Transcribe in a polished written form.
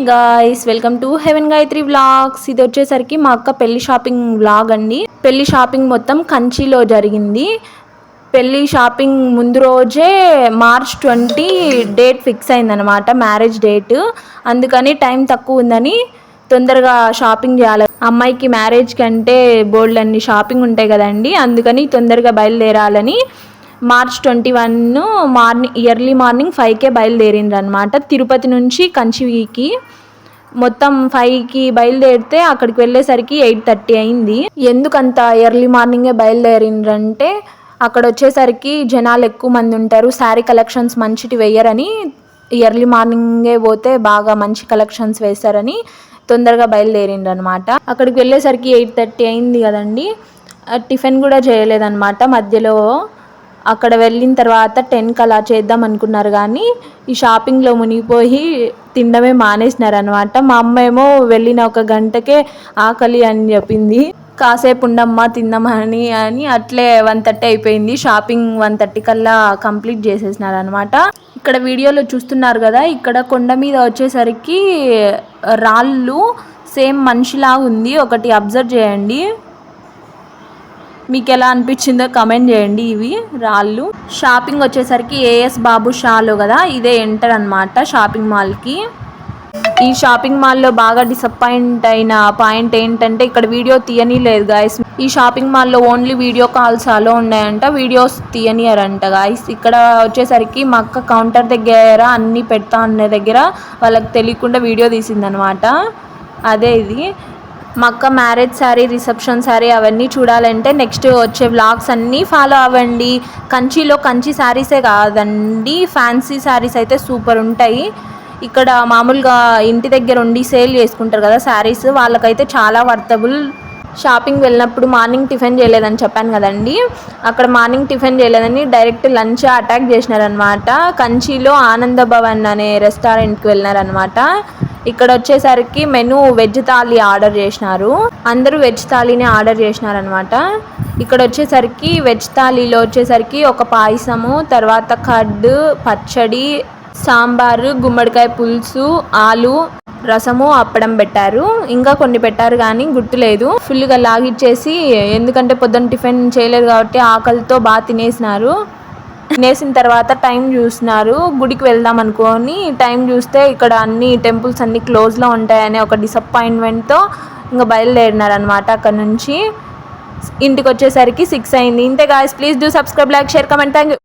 Guys, welcome to heaven Gayatri vlogs. ఇది వచ్చేసరికి మా అక్క పెళ్లి షాపింగ్ వ్లాగ్ అండి. పెళ్లి షాపింగ్ మొత్తం కంచిలో జరిగింది. పెళ్లి షాపింగ్ ముందు రోజే March 20 డేట్ ఫిక్స్ అయిందనమాట, మ్యారేజ్ డేట్. అందుకని టైం తక్కువ ఉందని తొందరగా షాపింగ్ చేయాలి. అమ్మాయికి మ్యారేజ్ కంటే బోల్డ్ అన్ని షాపింగ్ ఉంటాయి కదండి, అందుకని తొందరగా బయలుదేరాలని March 21 ఎర్లీ మార్నింగ్ 5కే బయలుదేరిండ్రు అనమాట. తిరుపతి నుంచి కంచికి మొత్తం 5కి బయలుదేరితే అక్కడికి వెళ్ళేసరికి 8:30 అయింది. ఎందుకంత ఎర్లీ మార్నింగే బయలుదేరిండ్రంటే అక్కడ వచ్చేసరికి జనాలు ఎక్కువ మంది ఉంటారు, శారీ కలెక్షన్స్ మంచిటి వేయరని ఎర్లీ మార్నింగే పోతే బాగా మంచి కలెక్షన్స్ వేస్తారని తొందరగా బయలుదేరిండ్రు అనమాట. అక్కడికి వెళ్ళేసరికి 8:30 అయింది కదండి. టిఫిన్ కూడా చేయలేదన్నమాట మధ్యలో. అక్కడ వెళ్ళిన తర్వాత 10కి అలా చేద్దాం అనుకున్నారు, కానీ ఈ షాపింగ్లో మునిగిపోయి తినడమే మానేసినారు అనమాట. మా అమ్మ ఏమో వెళ్ళిన 1 గంటకే ఆకలి అని చెప్పింది. కాసేపు ఉండమ్మా తిందామని అని అట్లే 1:30 అయిపోయింది. షాపింగ్ 1:30 కల్లా కంప్లీట్ చేసేసినారు అనమాట. ఇక్కడ వీడియోలో చూస్తున్నారు కదా, ఇక్కడ కొండ మీద వచ్చేసరికి రాళ్ళు సేమ్ మనిషిలా ఉంది. ఒకటి అబ్జర్వ్ చేయండి, మీకు ఎలా అనిపించిందో కమెంట్ చేయండి. ఇవి రాళ్ళు. షాపింగ్ వచ్చేసరికి ఏఎస్ బాబు షాలో కదా, ఇదే ఎంటర్ అనమాట షాపింగ్ మాల్కి. ఈ షాపింగ్ మాల్లో బాగా డిసప్పాయింట్ అయిన పాయింట్ ఏంటంటే ఇక్కడ వీడియో తీయనీలేదు గాయస్. ఈ షాపింగ్ మాల్లో ఓన్లీ వీడియో కాల్స్ అలో ఉన్నాయంట, వీడియోస్ తీయనియరంట గాయస్. ఇక్కడ వచ్చేసరికి మా అక్క కౌంటర్ దగ్గర అన్నీ పెడతా అనే దగ్గర వాళ్ళకి తెలియకుండా వీడియో తీసిందనమాట. అదే ఇది మా అక్క మ్యారేజ్ శారీ, రిసెప్షన్ శారీ అవన్నీ చూడాలంటే నెక్స్ట్ వచ్చే వ్లాగ్స్ అన్నీ ఫాలో అవ్వండి. కంచిలో కంచి శారీసే కాదండి, ఫ్యాన్సీ శారీస్ అయితే సూపర్ ఉంటాయి. ఇక్కడ మామూలుగా ఇంటి దగ్గర ఉండి సేల్ చేసుకుంటారు కదా శారీస్, వాళ్ళకైతే చాలా వర్తబుల్. షాపింగ్ వెళ్ళినప్పుడు మార్నింగ్ టిఫిన్ చేయలేదని చెప్పాను కదండి, అక్కడ మార్నింగ్ టిఫిన్ చేయలేదని డైరెక్ట్ లంచ్ అటాక్ చేసినారనమాట. కంచిలో ఆనంద భవన్ అనే రెస్టారెంట్కి వెళ్ళినారనమాట. ఇక్కడ వచ్చేసరికి మెనూ వెజ్ థాలీ ఆర్డర్ చేసినారు. అందరూ వెజ్ థాలీనే ఆర్డర్ చేసినారనమాట. ఇక్కడ వచ్చేసరికి వెజ్ థాలీలో వచ్చేసరికి ఒక పాయసము, తర్వాత కర్డ్, పచ్చడి, సాంబారు, గుమ్మడికాయ పులుసు, ఆలు రసము, అప్పడం పెట్టారు. ఇంకా కొన్ని పెట్టారు కానీ గుర్తులేదు. ఫుల్గా లాగిచ్చేసి, ఎందుకంటే పొద్దున్న టిఫిన్ చేయలేదు కాబట్టి ఆకలితో బాగా తినేసినారు. తినేసిన తర్వాత టైం చూస్తున్నారు, గుడికి వెళ్దాం అనుకోని టైం చూస్తే ఇక్కడ అన్ని టెంపుల్స్ అన్ని క్లోజ్లో ఉంటాయనే ఒక డిసప్పాయింట్మెంట్తో ఇంకా బయలుదేరినారు అనమాట. అక్కడ నుంచి ఇంటికి వచ్చేసరికి 6 అయింది. ఇంతే guys, please do subscribe, like, share, comment. Thank you.